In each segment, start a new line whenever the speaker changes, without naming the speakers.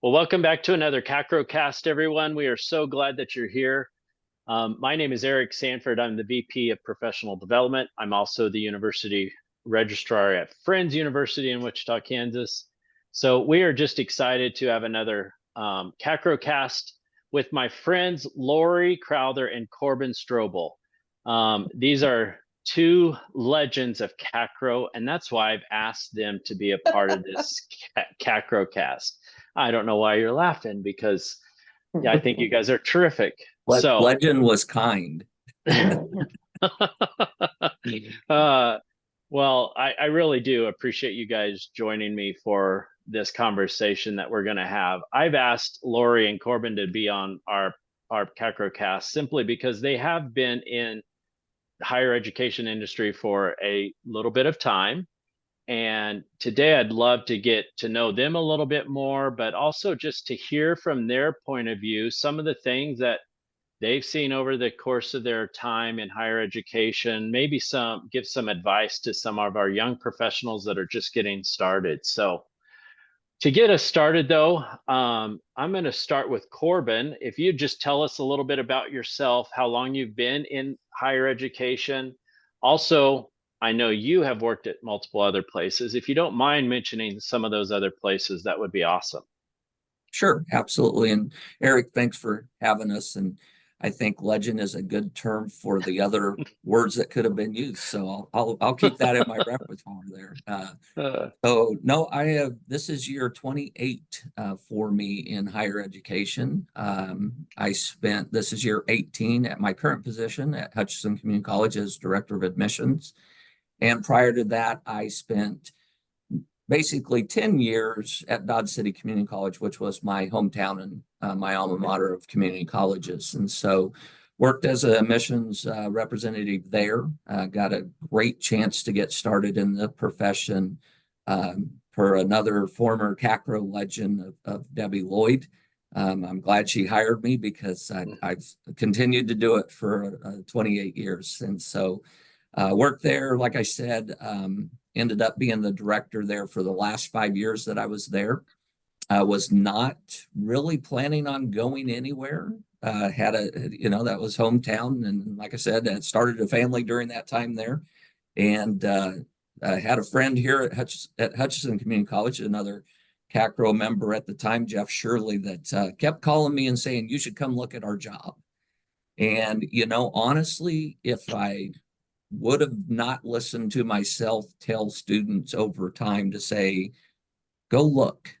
Well, welcome back to another KACRAO cast, everyone. We are so glad that you're here. My name is Eric Sanford. I'm the VP of Professional Development. I'm also the University Registrar at Friends University in Wichita, Kansas. So we are just excited to have another KACRAO cast with my friends Lori Crowther and Corbin Strobel. These are two legends of KACRAO, and that's why I've asked them to be a part of this KACRAO cast. I don't know why you're laughing because yeah, I think you guys are terrific. So
legend was kind.
Well, I really do appreciate you guys joining me for this conversation that we're going to have. I've asked Lori and Corbin to be on our KACRAO cast simply because they have been in higher education industry for a little bit of time. And today I'd love to get to know them a little bit more, but also just to hear from their point of view, some of the things that they've seen over the course of their time in higher education, maybe give some advice to some of our young professionals that are just getting started. So to get us started though, I'm going to start with Corbin. If you just tell us a little bit about yourself, how long you've been in higher education. Also, I know you have worked at multiple other places. If you don't mind mentioning some of those other places, that would be awesome.
Sure, absolutely. And Eric, thanks for having us. And I think legend is a good term for the other words that could have been used. So I'll keep that in my repertoire there. So no, this is year 28 for me in higher education. This is year 18 at my current position at Hutchinson Community College as Director of Admissions. And prior to that, I spent basically 10 years at Dodge City Community College, which was my hometown and my alma mater of community colleges. And so worked as a admissions representative there, got a great chance to get started in the profession for another former KACRAO legend of Debbie Lloyd. I'm glad she hired me because I've continued to do it for 28 years. And so worked there, like I said, ended up being the director there for the last 5 years that I was there. I was not really planning on going anywhere. That was hometown. And like I said, I started a family during that time there. And I had a friend here at Hutchinson Community College, another KACRAO member at the time, Jeff Shirley, that kept calling me and saying, you should come look at our job. And, honestly, if I would have not listened to myself tell students over time to say, go look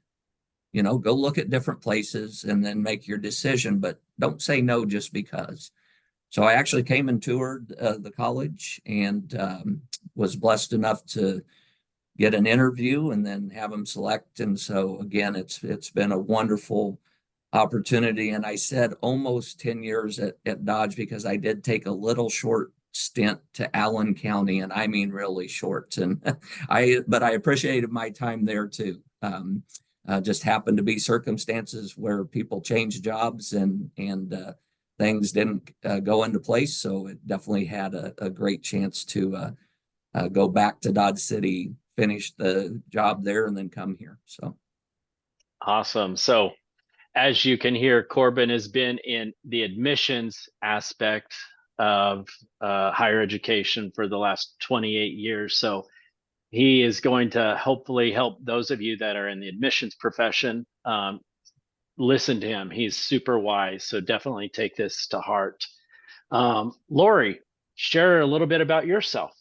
at different places and then make your decision, but don't say no just because. So I actually came and toured the college and was blessed enough to get an interview and then have them select. And so again, it's been a wonderful opportunity. And I said almost 10 years at Dodge because I did take a little short stint to Allen County, and I mean really short. And but I appreciated my time there too. Just happened to be circumstances where people changed jobs and things didn't go into place. So it definitely had a great chance to go back to Dodge City, finish the job there, and then come here. So
awesome. So as you can hear, Corbin has been in the admissions aspect of higher education for the last 28 years. So he is going to hopefully help those of you that are in the admissions profession listen to him. He's super wise. So definitely take this to heart. Lori, share a little bit about yourself.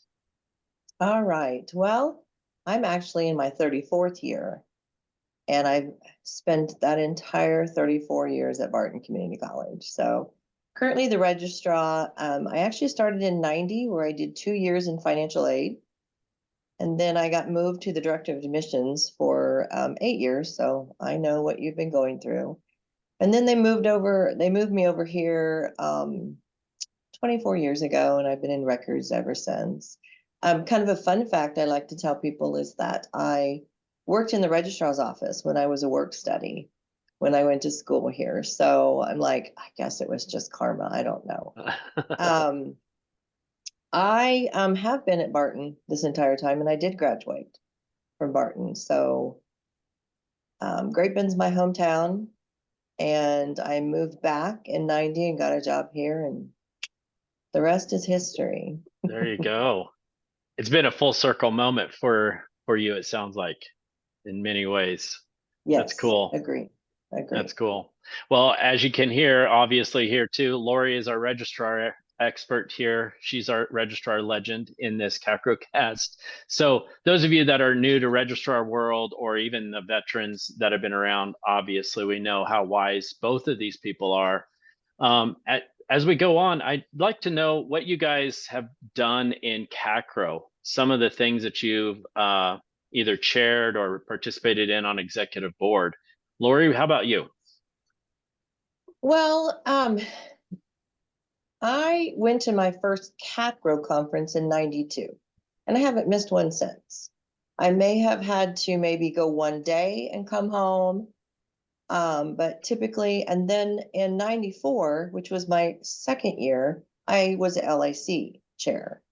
All right. Well, I'm actually in my 34th year, and I've spent that entire 34 years at Barton Community College. So currently the registrar. I actually started in 90, where I did 2 years in financial aid. And then I got moved to the director of admissions for 8 years. So I know what you've been going through. And then they moved me over here 24 years ago, and I've been in records ever since. Kind of a fun fact I like to tell people is that I worked in the registrar's office when I was a work study when I went to school here. So I'm like, I guess it was just karma. I don't know. I have been at Barton this entire time, and I did graduate from Barton. So Great Bend's my hometown, and I moved back in 90 and got a job here, and the rest is history.
There you go. It's been a full circle moment for you, it sounds like, in many ways. That's
Yes,
cool.
agree.
That's cool. Well, as you can hear, obviously here too, Lori is our registrar expert here. She's our registrar legend in this KACRAO cast. So those of you that are new to registrar world, or even the veterans that have been around, obviously we know how wise both of these people are. As we go on, I'd like to know what you guys have done in KACRAO, some of the things that you've either chaired or participated in on executive board. Lori, how about you?
Well, I went to my first KACRAO conference in 92, and I haven't missed one since. I may have had to maybe go one day and come home, but typically, and then in 94, which was my second year, I was a LAC chair.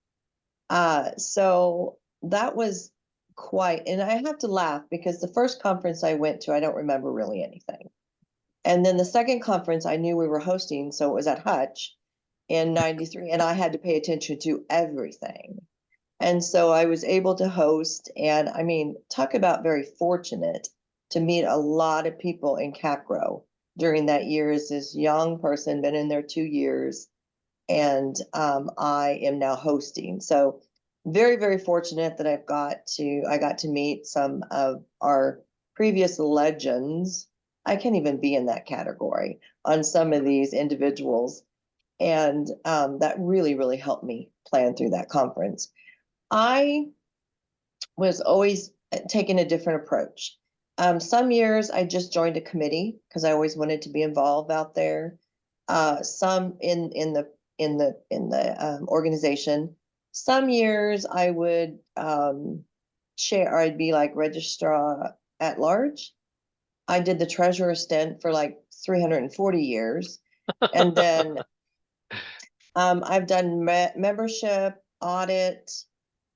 So that was quite, and I have to laugh because the first conference I went to, I don't remember really anything. And then the second conference I knew we were hosting, so it was at Hutch in 93, and I had to pay attention to everything. And so I was able to host, and I mean, talk about very fortunate to meet a lot of people in KACRAO during that year as this young person, been in there 2 years, and I am now hosting. So very, very fortunate that I got to meet some of our previous legends. I can't even be in that category on some of these individuals. And that really, really helped me plan through that conference. I was always taking a different approach. Some years I just joined a committee because I always wanted to be involved out there. Some in the organization. Some years I would share. I'd be like registrar at large. I did the treasurer stint for like 340 years, and then I've done membership, audit.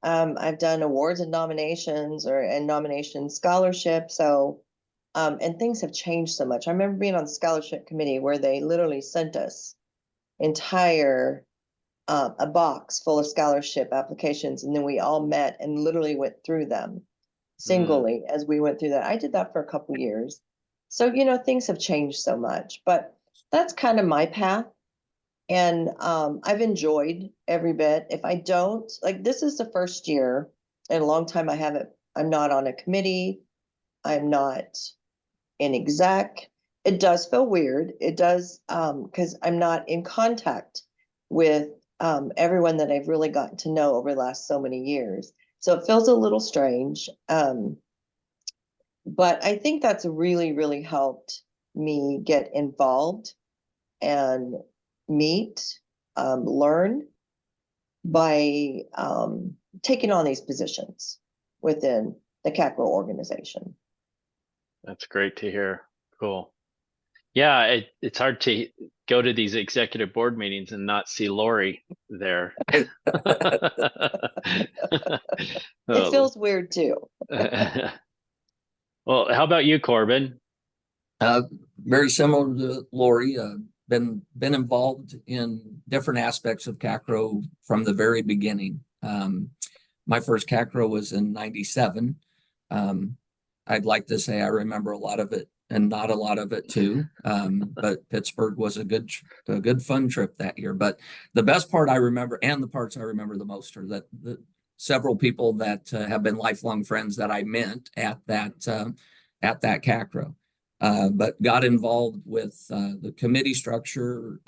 I've done awards and nominations and nomination scholarship. So, and things have changed so much. I remember being on the scholarship committee where they literally sent us entire a box full of scholarship applications, and then we all met and literally went through them singly as we went through that. I did that for a couple years. So, things have changed so much, but that's kind of my path. And I've enjoyed every bit. If I don't, like, this is the first year in a long time I'm not on a committee. I'm not in exec. It does feel weird. It does, because I'm not in contact with everyone that I've really gotten to know over the last so many years. So it feels a little strange. But I think that's really, really helped me get involved and meet, learn by taking on these positions within the KACRAO organization.
That's great to hear. Cool. Yeah, it's hard to go to these executive board meetings and not see Lori there.
It feels weird too.
Well, how about you, Corbin?
Very similar to Lori, been involved in different aspects of KACRAO from the very beginning. My first KACRAO was in 97. I'd like to say I remember a lot of it and not a lot of it too. But Pittsburgh was a good fun trip that year. But the best part I remember, and the parts I remember the most, are that the several people that have been lifelong friends that I met at that KACRAO. But got involved with the committee structure,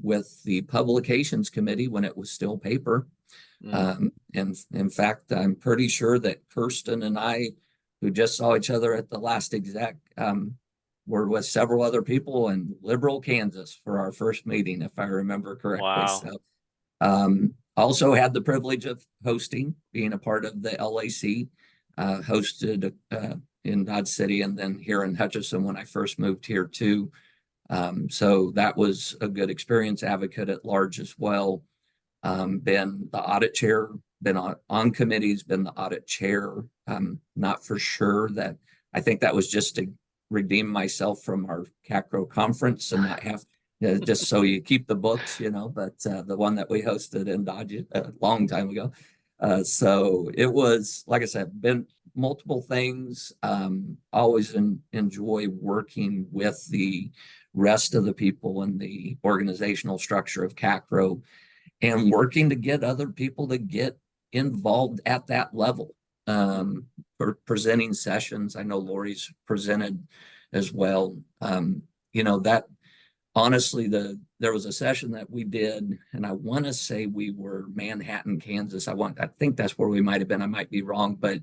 with the publications committee when it was still paper. And in fact, I'm pretty sure that Kirsten and I, who just saw each other at the last exec, were with several other people in Liberal, Kansas for our first meeting, if I remember correctly.
Wow.
So, also had the privilege of hosting, being a part of the LAC, hosted in Dodge City and then here in Hutchinson when I first moved here too. So that was a good experience. Advocate at large as well. Been the audit chair, been on committees, been the audit chair. Not for sure that I think that was just to redeem myself from our KACRAO conference and not have, just so you keep the books, but the one that we hosted in Dodge a long time ago. So it was, like I said, been multiple things. Always enjoy working with the rest of the people in the organizational structure of KACRAO and working to get other people to get involved at that level. For presenting sessions, I know Lori's presented as well. That honestly, there was a session that we did, and I want to say we were Manhattan, Kansas. I think that's where we might have been. I might be wrong, but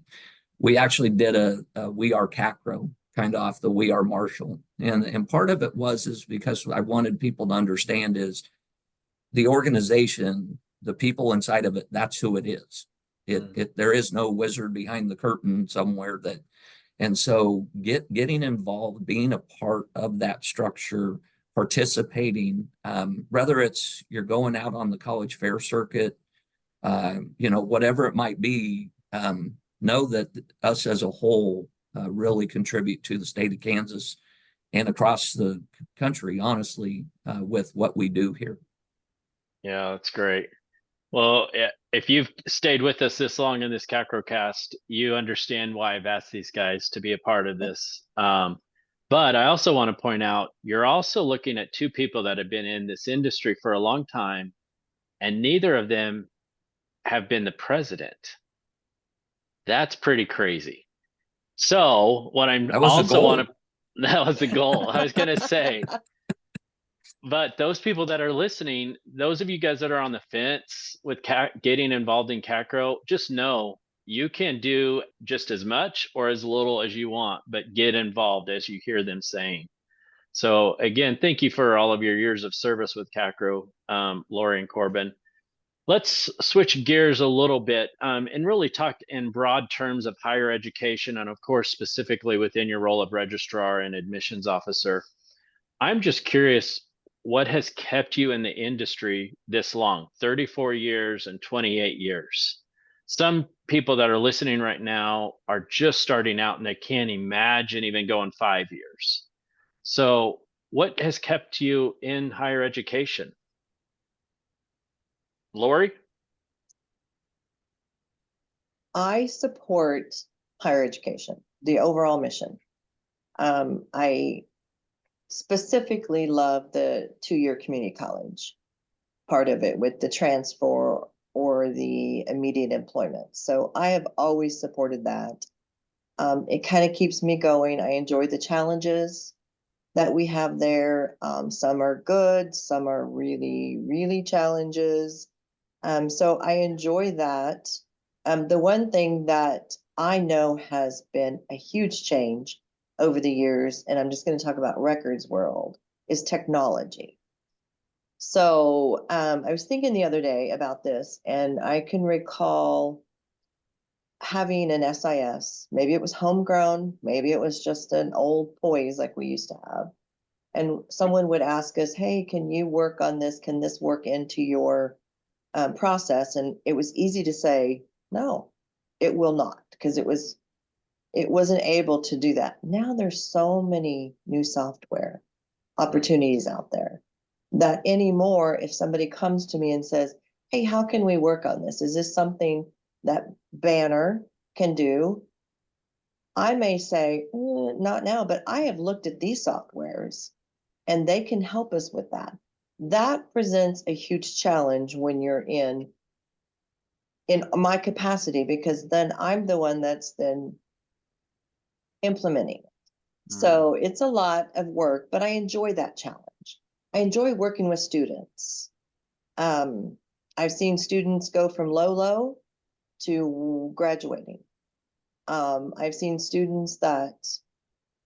we actually did a We Are KACRAO kind of off the We Are Marshall, and part of it is because I wanted people to understand is the organization, the people inside of it. That's who it is. There is no wizard behind the curtain somewhere and so getting involved, being a part of that structure, participating, whether it's you're going out on the college fair circuit, whatever it might be, know that us as a whole really contribute to the state of Kansas and across the country, honestly, with what we do here.
Yeah, that's great. Well, if you've stayed with us this long in this KACRAO cast, you understand why I've asked these guys to be a part of this. But I also want to point out, you're also looking at two people that have been in this industry for a long time, and neither of them have been the president. That's pretty crazy. So what I'm
That was
also
the
want to, that was the goal. I was going to say, but those people that are listening, those of you guys that are on the fence with getting involved in KACRAO, just know you can do just as much or as little as you want, but get involved, as you hear them saying. So again, thank you for all of your years of service with KACRAO, Lori and Corbin. Let's switch gears a little bit and really talk in broad terms of higher education, and of course, specifically within your role of registrar and admissions officer. I'm just curious, what has kept you in the industry this long, 34 years and 28 years? Some people that are listening right now are just starting out and they can't imagine even going 5 years. So what has kept you in higher education? Lori?
I support higher education, the overall mission. I specifically love the 2-year community college part of it with the transfer or the immediate employment. So I have always supported that. It kind of keeps me going. I enjoy the challenges that we have there. Some are good, some are really, really challenges. So I enjoy that. The one thing that I know has been a huge change over the years, and I'm just going to talk about records world, is technology. So I was thinking the other day about this, and I can recall having an SIS. Maybe it was homegrown, maybe it was just an old poise like we used to have. And someone would ask us, hey, can you work on this? Can this work into your process? And it was easy to say, no, it will not, because it wasn't able to do that. Now there's so many new software opportunities out there that anymore, if somebody comes to me and says, hey, how can we work on this? Is this something that Banner can do? I may say, not now, but I have looked at these softwares and they can help us with that. That presents a huge challenge when you're in my capacity, because then I'm the one that's then implementing it. So it's a lot of work, but I enjoy that challenge. I enjoy working with students. I've seen students go from low to graduating. I've seen students that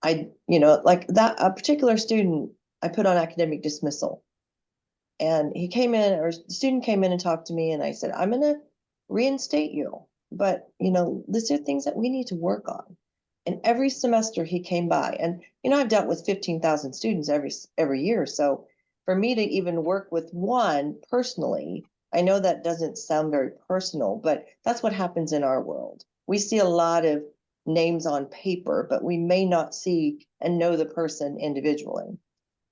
like that, a particular student I put on academic dismissal, and the student came in and talked to me, and I said, I'm going to reinstate you, but these are things that we need to work on. And every semester he came by, and I've dealt with 15,000 students every year. So for me to even work with one personally, I know that doesn't sound very personal, but that's what happens in our world. We see a lot of names on paper, but we may not see and know the person individually.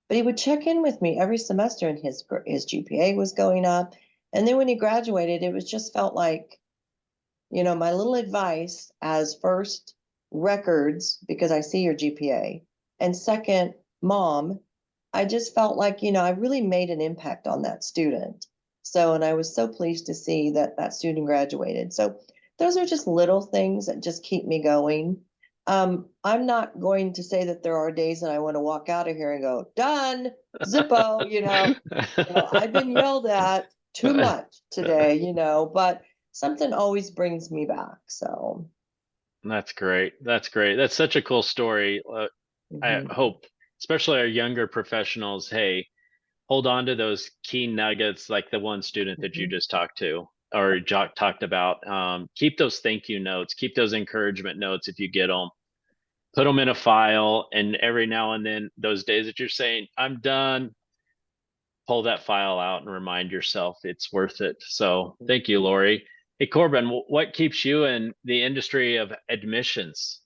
But he would check in with me every semester, and his GPA was going up. And then when he graduated, it was just felt like, my little advice as first, records, because I see your GPA, and second, mom, I just felt like, I really made an impact on that student. So, and I was so pleased to see that that student graduated. So those are just little things that just keep me going. I'm not going to say that there are days that I want to walk out of here and go, done, Zippo, I've been yelled at too much today, but something always brings me back. So
That's great. That's great. That's such a cool story. I
mhm.
hope, especially our younger professionals, hey, hold on to those key nuggets like the one student that you
Mhm.
just talked to or Jock talked about. Keep those thank you notes, keep those encouragement notes if you get them, put them in a file. And every now and then, those days that you're saying, I'm done, pull that file out and remind yourself it's worth it. So thank you, Lori. Hey, Corbin, what keeps you in the industry of admissions?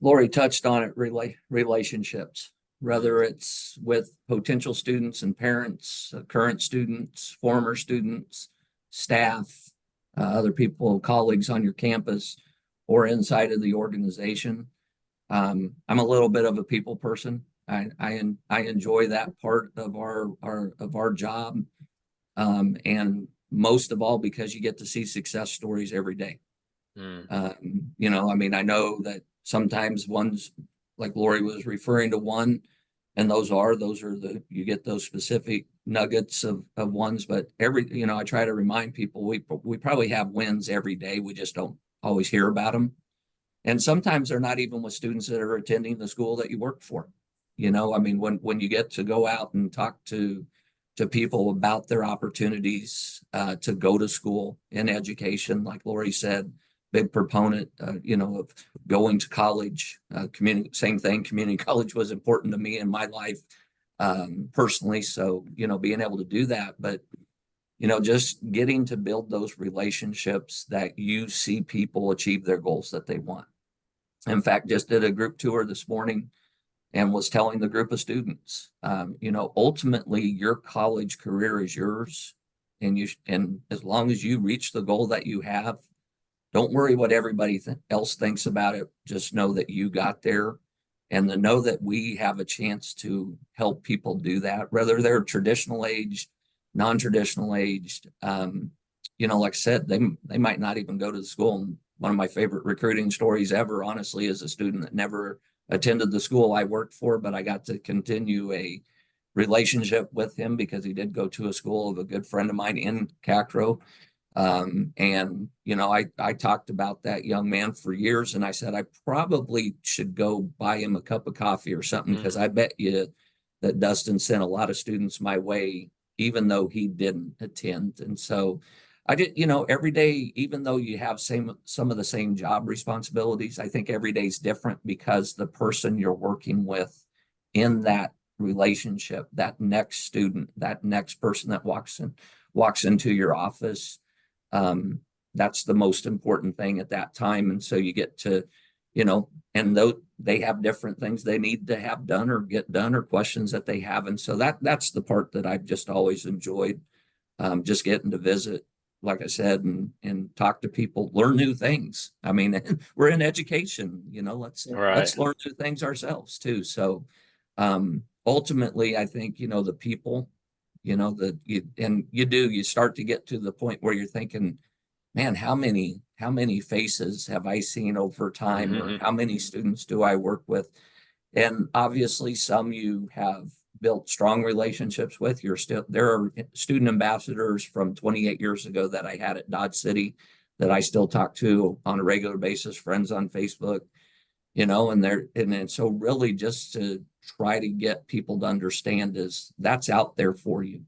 Lori touched on it, relationships,
Mm,
whether it's with potential students and parents, current students, former students, staff, other people, colleagues on your campus, or inside of the organization. I'm a little bit of a people person. I enjoy that part of our job, and most of all because you get to see success stories every day.
mm,
I mean, I know that sometimes ones like Lori was referring to one, and those are you get those specific nuggets of ones, but I try to remind people we probably have wins every day. We just don't always hear about them. And sometimes they're not even with students that are attending the school that you work for. I mean, when you get to go out and talk to people about their opportunities to go to school in education, like Lori said, big proponent, of going to college. Same thing. Community college was important to me in my life personally. So being able to do that, but just getting to build those relationships that you see people achieve their goals that they want. In fact, just did a group tour this morning and was telling the group of students, ultimately your college career is yours. And as long as you reach the goal that you have, don't worry what everybody else thinks about it. Just know that you got there, and to know that we have a chance to help people do that, whether they're traditional aged, non-traditional aged. Like I said, they might not even go to the school. And one of my favorite recruiting stories ever, honestly, is a student that never attended the school I worked for, but I got to continue a relationship with him because he did go to a school of a good friend of mine in KACRAO. I talked about that young man for years, and I said I probably should go buy him a cup of coffee or something, because
mm.
I bet you that Dustin sent a lot of students my way, even though he didn't attend. And so I did, every day, even though you have some of the same job responsibilities, I think every day is different because the person you're working with in that relationship, that next student, that next person that walks into your office, that's the most important thing at that time. And so you get to, and though they have different things they need to have done or get done, or questions that they have. And so that's the part that I've just always enjoyed, just getting to visit, like I said, and talk to people, learn new things. I mean, we're in education,
Right.
let's learn new things ourselves too. So ultimately, I think, the people, you start to get to the point where you're thinking, man, how many faces have I seen over time, or
Mm-hmm.
how many students do I work with? And obviously some you have built strong relationships with. There are student ambassadors from 28 years ago that I had at Dodge City that I still talk to on a regular basis, friends on Facebook, and so really just to try to get people to understand is that's out there for you.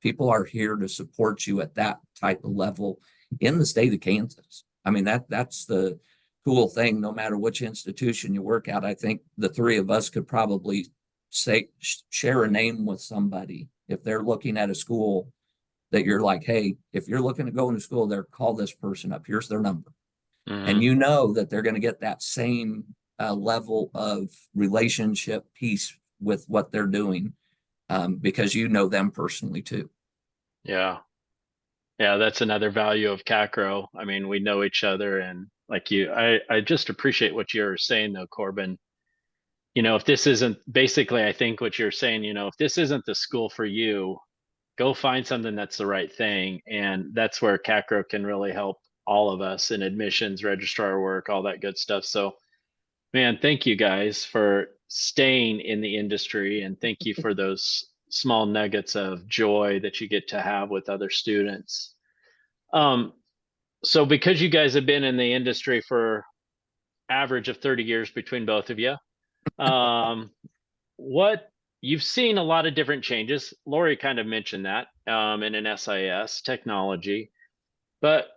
People are here to support you at that type of level in the state of Kansas. I mean, that's the cool thing. No matter which institution you work at, I think the three of us could probably share a name with somebody if they're looking at a school that you're like, hey, if you're looking to go into school there, call this person up. Here's their number. And
Mhm.
you know that they're going to get that same level of relationship piece with what they're doing, because you know them personally too.
Yeah. Yeah, that's another value of CACRO. I mean, we know each other, and like I just appreciate what you're saying though, Corbin. If this isn't basically, I think what you're saying, if this isn't the school for you, go find something that's the right thing. And that's where CACRO can really help all of us in admissions, registrar work, all that good stuff. So, man, thank you guys for staying in the industry, and thank you for those small nuggets of joy that you get to have with other students. Um, so because you guys have been in the industry for average of 30 years between both of you, um, what you've seen a lot of different changes. Lori kind of mentioned that in an SIS technology, but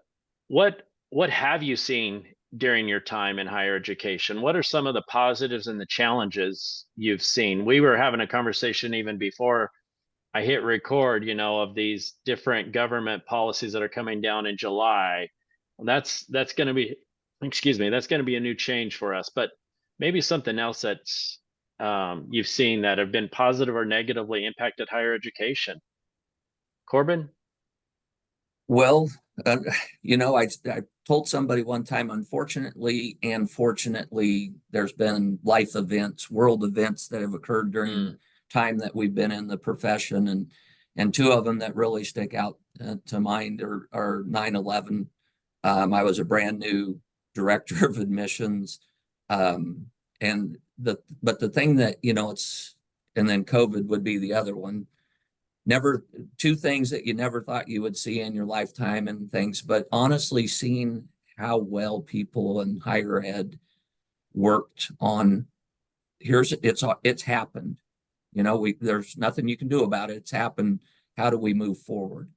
what have you seen during your time in higher education? What are some of the positives and the challenges you've seen? We were having a conversation even before I hit record, of these different government policies that are coming down in July. That's going to be, excuse me, that's going to be a new change for us. But maybe something else that's you've seen that have been positive or negatively impacted higher education. Corbin?
Well, uh, I told somebody one time, unfortunately and fortunately, there's been life events, world events that have occurred during
Mm,
the time that we've been in the profession, and two of them that really stick out to mind are 9/11. I was a brand new director of admissions, um, and the thing that it's, and then COVID would be the other one. Never two things that you never thought you would see in your lifetime and things, but honestly, seeing how well people in higher ed worked on it's happened. There's nothing you can do about it. It's happened. How do we move forward?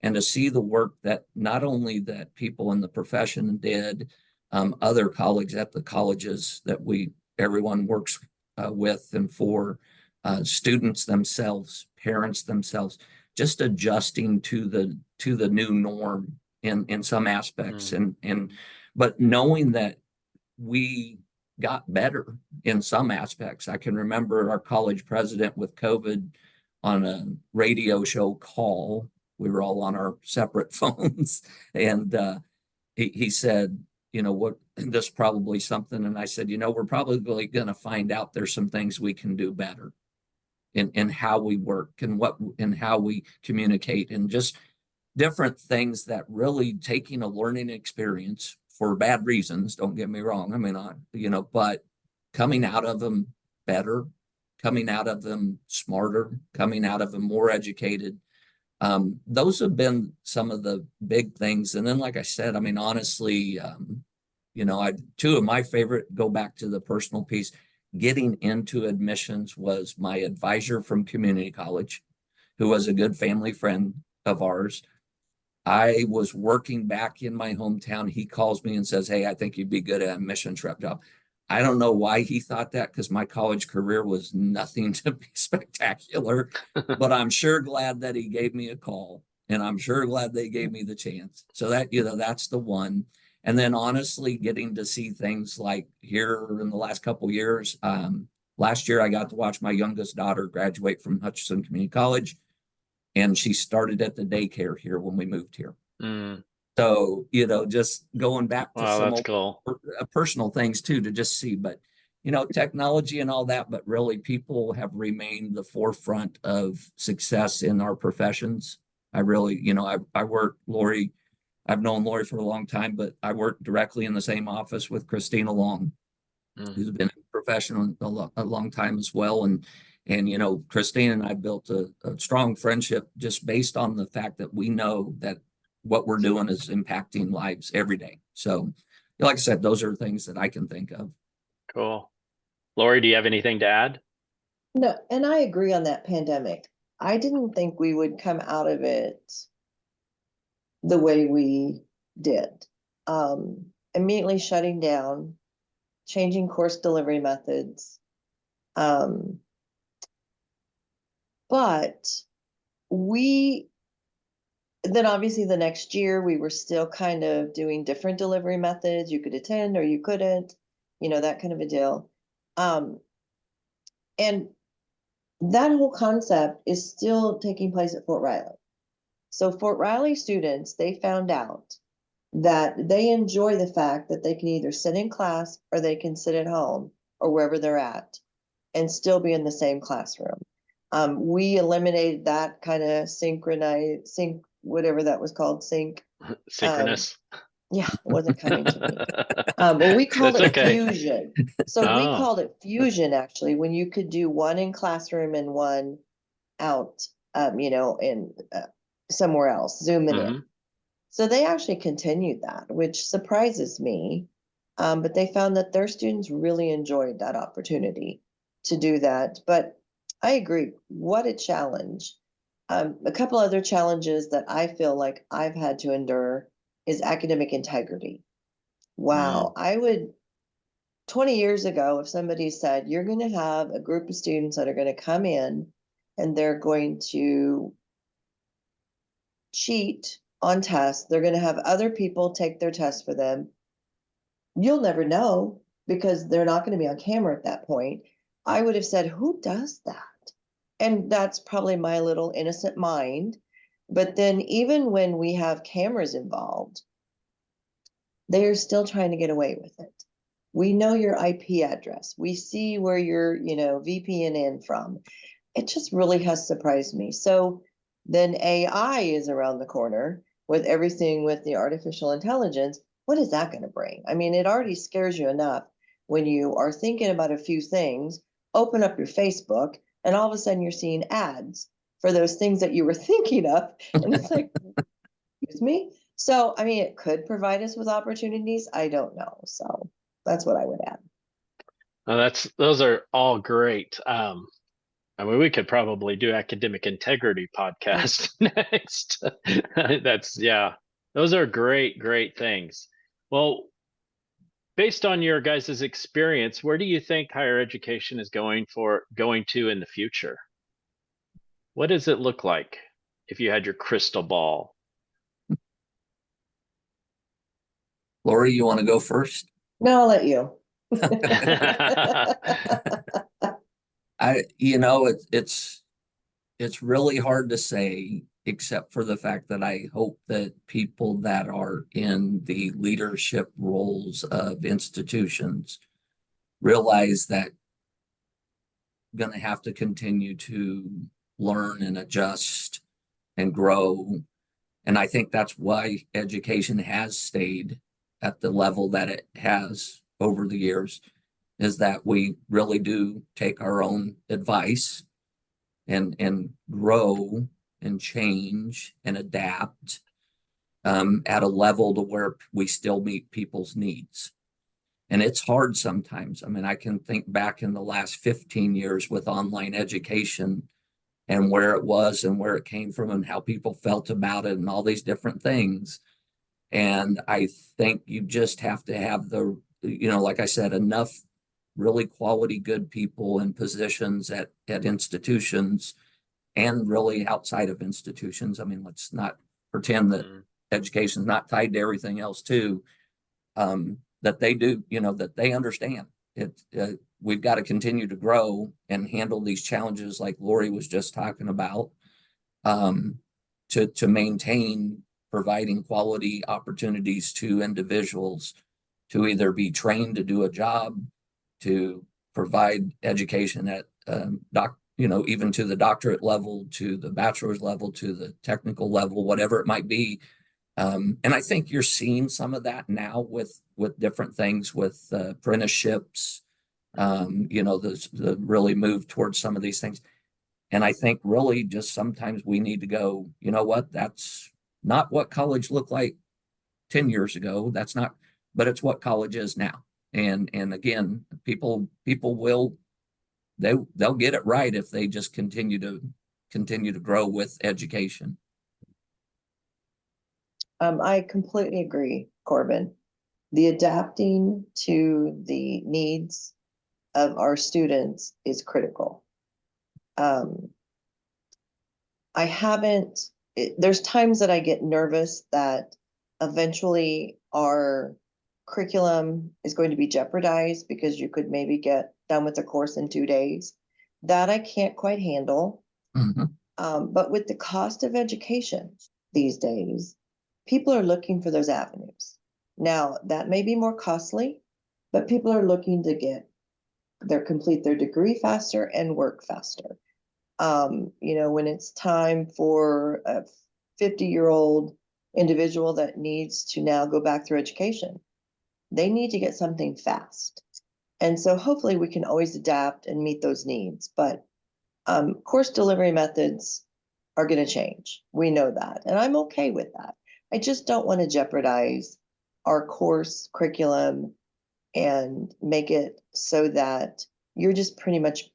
And to see the work that not only that people in the profession did, other colleagues at the colleges that everyone works with and for, students themselves, parents themselves, just adjusting to the new norm in some aspects,
mm,
but knowing that we got better in some aspects. I can remember our college president with COVID on a radio show call. We were all on our separate phones, and he said, what, this probably something. And I said, we're probably going to find out there's some things we can do better in how we work and how we communicate, and just different things that really taking a learning experience for bad reasons. Don't get me wrong. I mean, but coming out of them better, coming out of them smarter, coming out of them more educated. Those have been some of the big things. And then, like I said, I mean, honestly, two of my favorite go back to the personal piece. Getting into admissions was my advisor from community college, who was a good family friend of ours. I was working back in my hometown. He calls me and says, "Hey, I think you'd be good at a admissions rep job." I don't know why he thought that, because my college career was nothing to be spectacular, but I'm sure glad that he gave me a call, and I'm sure glad they gave me the chance. So that's the one. And then honestly, getting to see things like here in the last couple of years. Last year, I got to watch my youngest daughter graduate from Hutchinson Community College, and she started at the daycare here when we moved here.
mm.
So, just going back to
Wow,
some
that's
old
cool.
personal things too, to just see, but technology and all that, but really people have remained the forefront of success in our professions. I really, I work, Lori, I've known Lori for a long time, but I work directly in the same office with Christina Long,
Mm,
who's been a professional a long time as well. And Christine and I built a strong friendship just based on the fact that we know that what we're doing is impacting lives every day. So, like I said, those are things that I can think of.
cool. Lori, do you have anything to add?
No, and I agree on that pandemic. I didn't think we would come out of it the way we did. Immediately shutting down, changing course delivery methods. But we then obviously the next year we were still kind of doing different delivery methods. You could attend or you couldn't, that kind of a deal. And that whole concept is still taking place at Fort Riley. So Fort Riley students, they found out that they enjoy the fact that they can either sit in class or they can sit at home or wherever they're at and still be in the same classroom. We eliminated that kind of whatever that was called,
Synchronous.
Yeah, it wasn't coming to me. Well, we called
That's
it
okay.
fusion. So we
Oh.
called it fusion, actually, when you could do one in classroom and one out, in somewhere else, zoom it in. So they actually continued that, which surprises me. But they found that their students really enjoyed that opportunity to do that. But I agree, what a challenge. A couple other challenges that I feel like I've had to endure is academic integrity. Wow, 20 years ago, if somebody said, you're going to have a group of students that are going to come in and they're going to cheat on tests, they're going to have other people take their tests for them, you'll never know because they're not going to be on camera at that point. I would have said, who does that? And that's probably my little innocent mind. But then even when we have cameras involved, they're still trying to get away with it. We know your IP address. We see where you're, VPN in from. It just really has surprised me. So then AI is around the corner with everything with the artificial intelligence. What is that going to bring? I mean, it already scares you enough when you are thinking about a few things, open up your Facebook, and all of a sudden you're seeing ads for those things that you were thinking of. And it's like, excuse me? So, I mean, it could provide us with opportunities. I don't know. So that's what I would add.
Those are all great. I mean, we could probably do academic integrity podcast next. Those are great things. Well, based on your guys' experience, where do you think higher education is going to in the future? What does it look like if you had your crystal ball?
Lori, you want to go first?
No, I'll let you.
It's really hard to say, except for the fact that I hope that people that are in the leadership roles of institutions realize that going to have to continue to learn and adjust and grow. And I think that's why education has stayed at the level that it has over the years, is that we really do take our own advice and grow and change and adapt at a level to where we still meet people's needs. And it's hard sometimes. I mean, I can think back in the last 15 years with online education and where it was and where it came from and how people felt about it and all these different things. And I think you just have to have like I said, enough really quality, good people in positions at institutions and really outside of institutions. I mean, let's not pretend that education is not tied to everything else too. That they do, that they understand it. We've got to continue to grow and handle these challenges like Lori was just talking about, to maintain providing quality opportunities to individuals to either be trained to do a job, to provide education at even to the doctorate level, to the bachelor's level, to the technical level, whatever it might be. And I think you're seeing some of that now with different things, with apprenticeships, the really move towards some of these things. And I think really just sometimes we need to go, you know what, that's not what college looked like 10 years ago. That's not, but it's what college is now. And again, people will, they'll get it right if they just continue to grow with education.
I completely agree, Corbin. The adapting to the needs of our students is critical. I haven't there's times that I get nervous that eventually our curriculum is going to be jeopardized because you could maybe get done with the course in 2 days. That I can't quite handle.
Mhm.
But with the cost of education these days, people are looking for those avenues. Now, that may be more costly, but people are looking to complete their degree faster and work faster. When it's time for a 50-year-old individual that needs to now go back through education, they need to get something fast. And so hopefully we can always adapt and meet those needs. But course delivery methods are going to change. We know that. And I'm okay with that. I just don't want to jeopardize our course curriculum and make it so that you're just pretty much,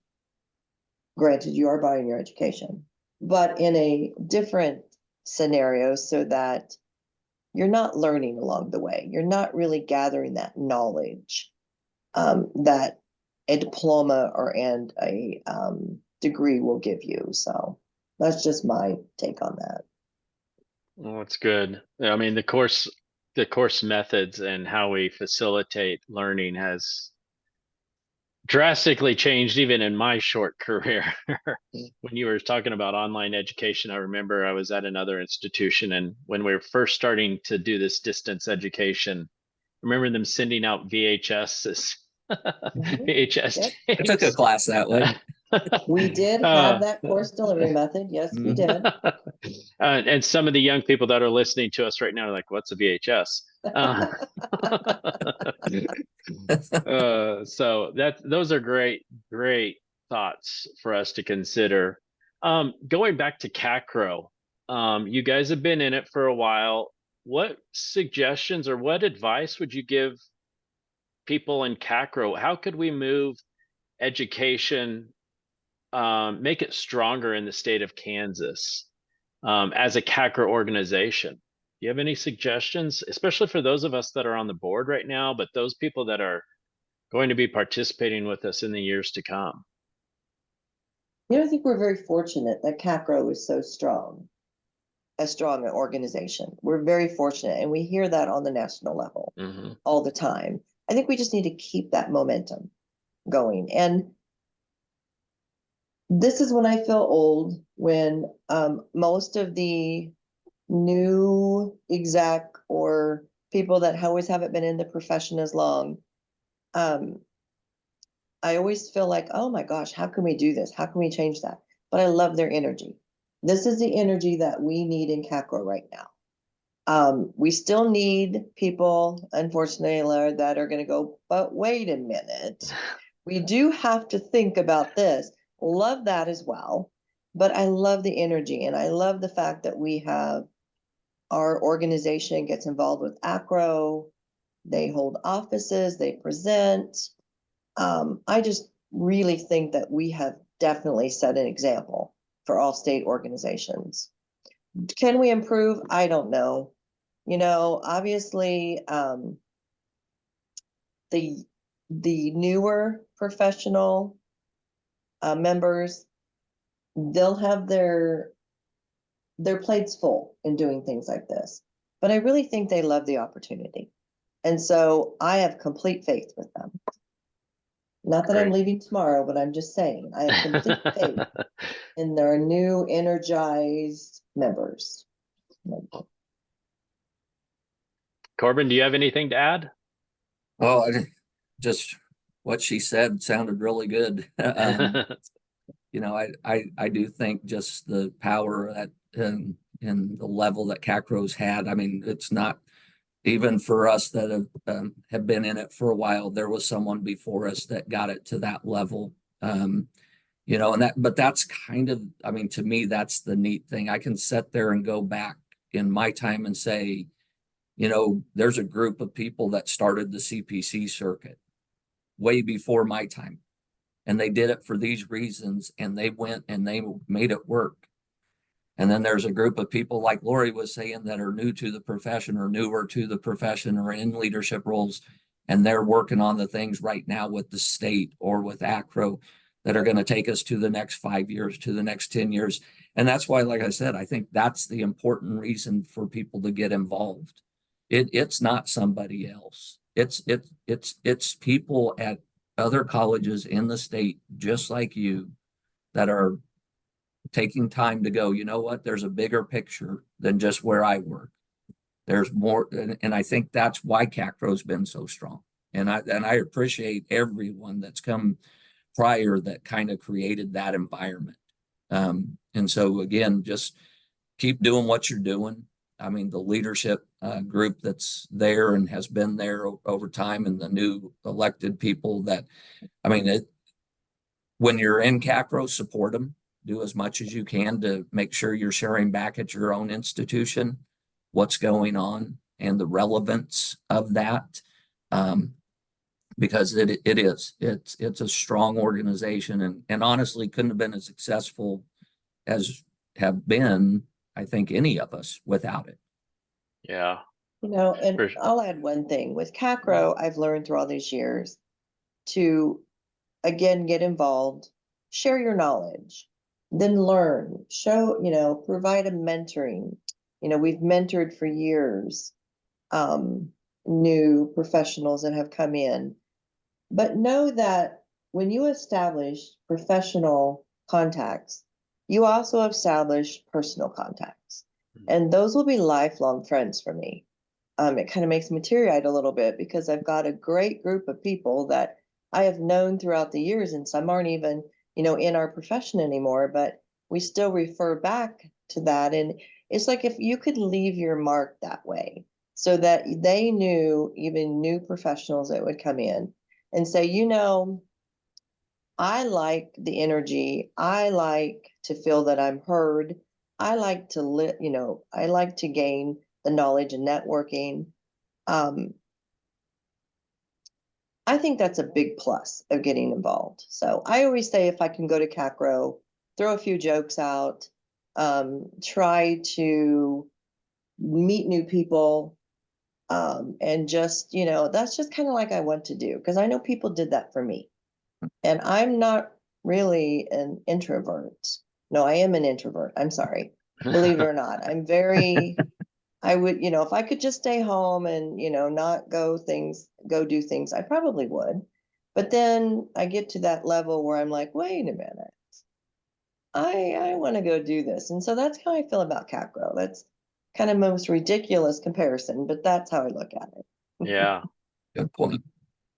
granted, you are buying your education, but in a different scenario so that you're not learning along the way. You're not really gathering that knowledge that a diploma and a degree will give you. So that's just my take on that.
Well, that's good. I mean, the course methods and how we facilitate learning has drastically changed even in my short career. When you were talking about online education, I remember I was at another institution, and when we were first starting to do this distance education, I remember them sending out VHSs, VHS
Yep.
I took a
tapes.
class that way.
We did have that course delivery method. Yes, we did.
And some of the young people that are listening to us right now are like, "What's a VHS?" So those are great thoughts for us to consider. Going back to KACRAO, you guys have been in it for a while. What suggestions or what advice would you give people in KACRAO? How could we move education, make it stronger in the state of Kansas, as a KACRAO organization? Do you have any suggestions, especially for those of us that are on the board right now, but those people that are going to be participating with us in the years to come?
I think we're very fortunate that KACRAO is so strong, a strong organization. We're very fortunate, and we hear that on the national level all the time. I think we just need to keep that momentum going. And this is when I feel old, when most of the new exec or people that always haven't been in the profession as long, I always feel like, oh my gosh, how can we do this? How can we change that? But I love their energy. This is the energy that we need in KACRAO right now. We still need people, unfortunately, Laura, that are going to go, but wait a minute. We do have to think about this. Love that as well. But I love the energy, and I love the fact that we have our organization gets involved with ACRAO. They hold offices, they present. I just really think that we have definitely set an example for all state organizations. Can we improve? I don't know. Obviously, the newer professional members, they'll have their plates full in doing things like this. But I really think they love the opportunity. And so I have complete faith with them. Not that I'm leaving tomorrow, but I'm just saying I have complete faith in their new energized members.
Corbin, do you have anything to add?
Oh, just what she said sounded really good. I do think just the power that and the level that KACRAO's had. I mean, it's not even for us that have been in it for a while. There was someone before us that got it to that level. But that's kind of, I mean, to me, that's the neat thing. I can sit there and go back in my time and say, there's a group of people that started the CPC circuit way before my time. And they did it for these reasons, and they went and they made it work. And then there's a group of people, like Lori was saying, that are new to the profession or newer to the profession or in leadership roles, and they're working on the things right now with the state or with ACRAO that are going to take us to the next 5 years, to the next 10 years. And that's why, like I said, I think that's the important reason for people to get involved. It's not somebody else. It's people at other colleges in the state, just like you, that are taking time to go, you know what, there's a bigger picture than just where I work. There's more, and I think that's why KACRAO's been so strong. And I appreciate everyone that's come prior that kind of created that environment. And so again, just keep doing what you're doing. I mean, the leadership group that's there and has been there over time, and the new elected people that, I mean, when you're in KACRAO, support them. Do as much as you can to make sure you're sharing back at your own institution what's going on and the relevance of that. Because it's a strong organization, and honestly couldn't have been as successful as have been, I think, any of us without it.
Yeah.
And
For-
I'll add one thing. With KACRAO, I've learned through all these years to, again, get involved, share your knowledge, then learn, show, provide a mentoring. We've mentored for years, new professionals that have come in. But know that when you establish professional contacts, you also establish personal contacts. And those will be lifelong friends for me. It kind of makes me teary-eyed a little bit because I've got a great group of people that I have known throughout the years, and some aren't even, in our profession anymore, but we still refer back to that. And it's like if you could leave your mark that way so that they knew, even new professionals that would come in and say, I like the energy. I like to feel that I'm heard. I like to I like to gain the knowledge and networking. I think that's a big plus of getting involved. So I always say, if I can go to KACRAO, throw a few jokes out, try to meet new people, and just, that's just kind of like I want to do, because I know people did that for me. And I'm not really an introvert. No, I am an introvert. I'm sorry. Believe it or not. I'm very, I would, if I could just stay home and, not go do things, I probably would. But then I get to that level where I'm like, wait a minute. I want to go do this. And so that's how I feel about KACRAO. That's kind of most ridiculous comparison, but that's how I look at it.
Yeah.
Good point.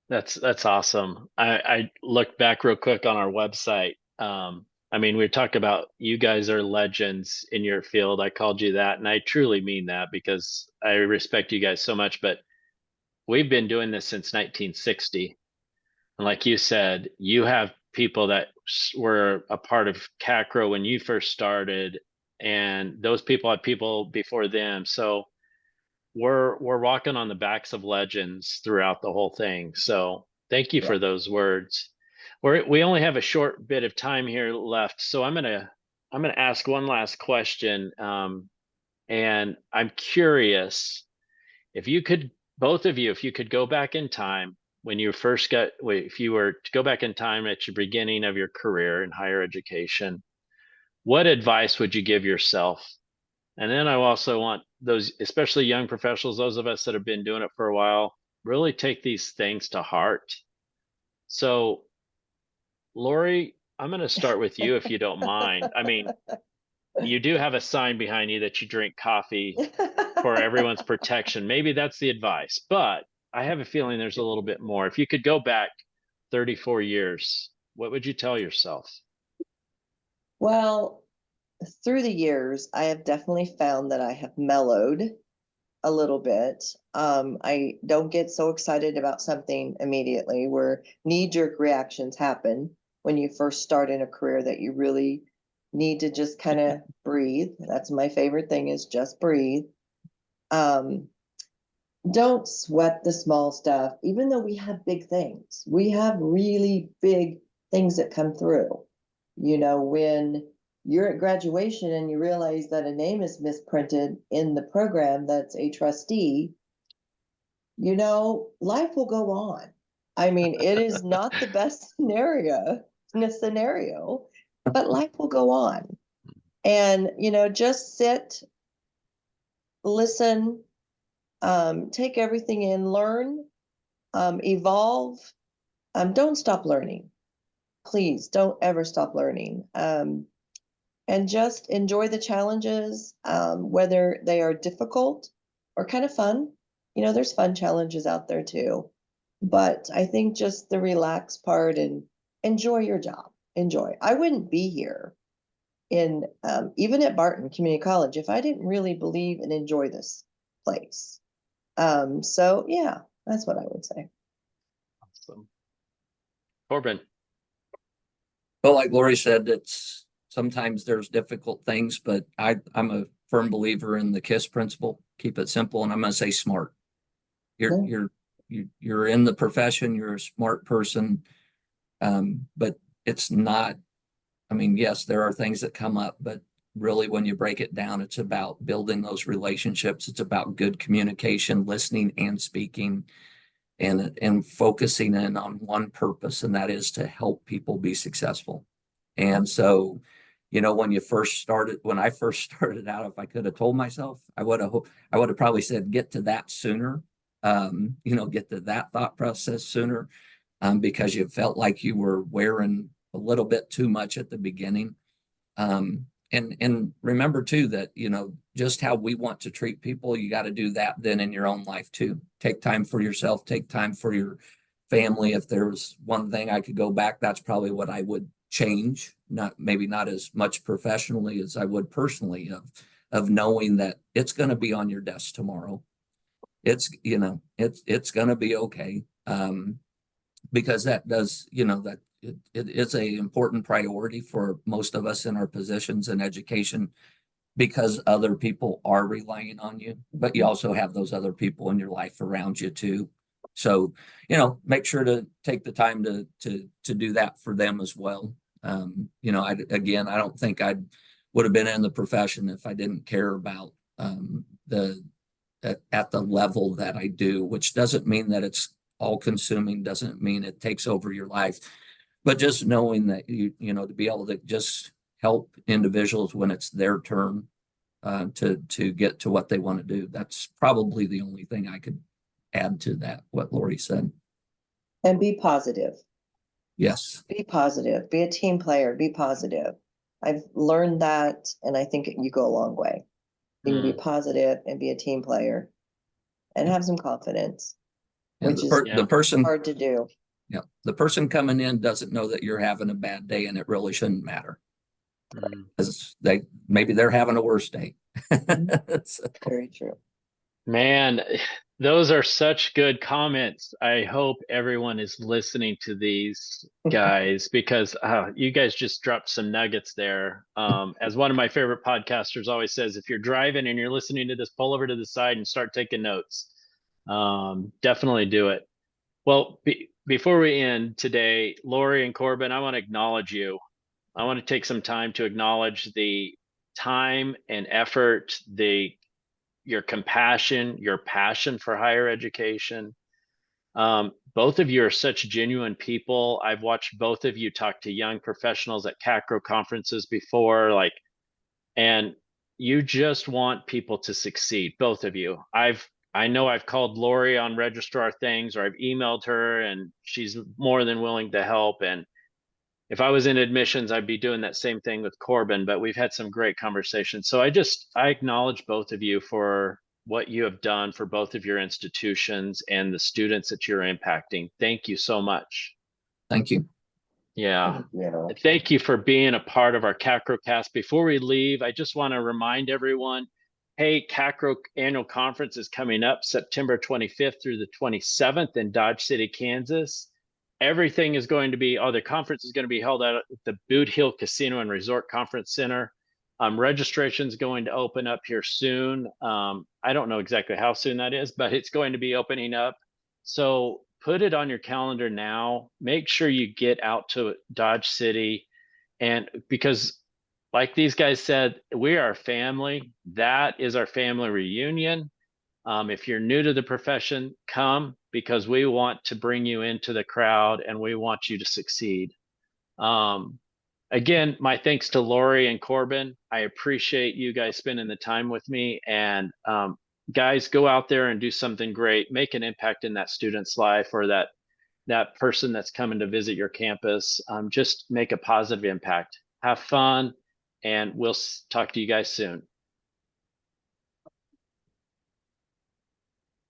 That's awesome. I looked back real quick on our website. I mean, we talk about you guys are legends in your field. I called you that, and I truly mean that because I respect you guys so much. But we've been doing this since 1960. And like you said, you have people that were a part of KACRAO when you first started, and those people had people before them. So we're walking on the backs of legends throughout the whole thing. So thank you for those words. We only have a short bit of time here left, so I'm gonna ask one last question, and I'm curious if you could, both of you, if you could go back in time when you first if you were to go back in time at your beginning of your career in higher education, what advice would you give yourself? And then I also want those, especially young professionals, those of us that have been doing it for a while, really take these things to heart. So, Lori, I'm going to start with you if you don't mind. I mean, you do have a sign behind you that you drink coffee for everyone's protection. Maybe that's the advice, but I have a feeling there's a little bit more. If you could go back 34 years, what would you tell yourself?
Well, through the years, I have definitely found that I have mellowed a little bit. I don't get so excited about something immediately, where knee-jerk reactions happen when you first start in a career that you really need to just kind of breathe. That's my favorite thing, is just breathe. Don't sweat the small stuff, even though we have big things. We have really big things that come through. When you're at graduation and you realize that a name is misprinted in the program that's a trustee, life will go on. I mean, it is not the best scenario. in a scenario, but life will go on. And, just sit, listen, take everything in, learn, evolve. Don't stop learning. Please don't ever stop learning. And just enjoy the challenges, whether they are difficult or kind of fun. There's fun challenges out there too. But I think just the relaxed part and enjoy your job. Enjoy. I wouldn't be here even at Barton Community College if I didn't really believe and enjoy this place. So yeah, that's what I would say.
Awesome. Corbin.
Well, like Lori said, it's sometimes there's difficult things, but I'm a firm believer in the KISS principle. Keep it simple, and I'm going to say smart. You're in the profession. You're a smart person, but it's not. I mean, yes, there are things that come up, but really, when you break it down, it's about building those relationships. It's about good communication, listening and speaking, and focusing in on one purpose, and that is to help people be successful. And so, when I first started out, if I could have told myself, I would have probably said, get to that sooner, get to that thought process sooner, because you felt like you were wearing a little bit too much at the beginning. And remember too that, just how we want to treat people, you got to do that then in your own life too. Take time for yourself, take time for your family. If there was one thing I could go back, that's probably what I would change. Maybe not as much professionally as I would personally, of knowing that it's going to be on your desk tomorrow. It's going to be okay. Because that does, that it is a important priority for most of us in our positions in education, because other people are relying on you, but you also have those other people in your life around you too. So, make sure to take the time to do that for them as well. I don't think I would have been in the profession if I didn't care about at the level that I do, which doesn't mean that it's all consuming, doesn't mean it takes over your life, but just knowing that to be able to just help individuals when it's their turn to get to what they want to do. That's probably the only thing I could add to that, what Lori said.
And be positive.
Yes.
Be positive. Be a team player. Be positive. I've learned that, and I think you go a long way. You can be positive and be a team player and have some confidence, which is
the person
hard to do.
Yeah, the person coming in doesn't know that you're having a bad day, and it really shouldn't matter, because maybe they're having a worse day. So.
Very true.
Man, those are such good comments. I hope everyone is listening to these guys, because you guys just dropped some nuggets there. As one of my favorite podcasters always says, if you're driving and you're listening to this, pull over to the side and start taking notes. Definitely do it. Well, before we end today, Lori and Corbin, I want to acknowledge you. I want to take some time to acknowledge the time and effort, your compassion, your passion for higher education. Both of you are such genuine people. I've watched both of you talk to young professionals at KACRAO conferences before, and you just want people to succeed, both of you. I know I've called Lori on Registrar things, or I've emailed her, and she's more than willing to help. And if I was in admissions, I'd be doing that same thing with Corbin, but we've had some great conversations. So I acknowledge both of you for what you have done for both of your institutions and the students that you're impacting. Thank you so much.
Thank you.
Yeah. Thank you for being a part of our KACRAO cast. Before we leave, I just want to remind everyone, hey, KACRAO annual conference is coming up September 25th through the 27th in Dodge City, Kansas. Everything is going to be, the conference is going to be held out at the Boot Hill Casino and Resort Conference Center. Registration is going to open up here soon. I don't know exactly how soon that is, but it's going to be opening up. So put it on your calendar now. Make sure you get out to Dodge City. And because like these guys said, we are family. That is our family reunion. If you're new to the profession, come, because we want to bring you into the crowd and we want you to succeed. Again, my thanks to Lori and Corbin. I appreciate you guys spending the time with me. And guys, go out there and do something great. Make an impact in that student's life or that person that's coming to visit your campus. Just make a positive impact. Have fun, and we'll talk to you guys soon.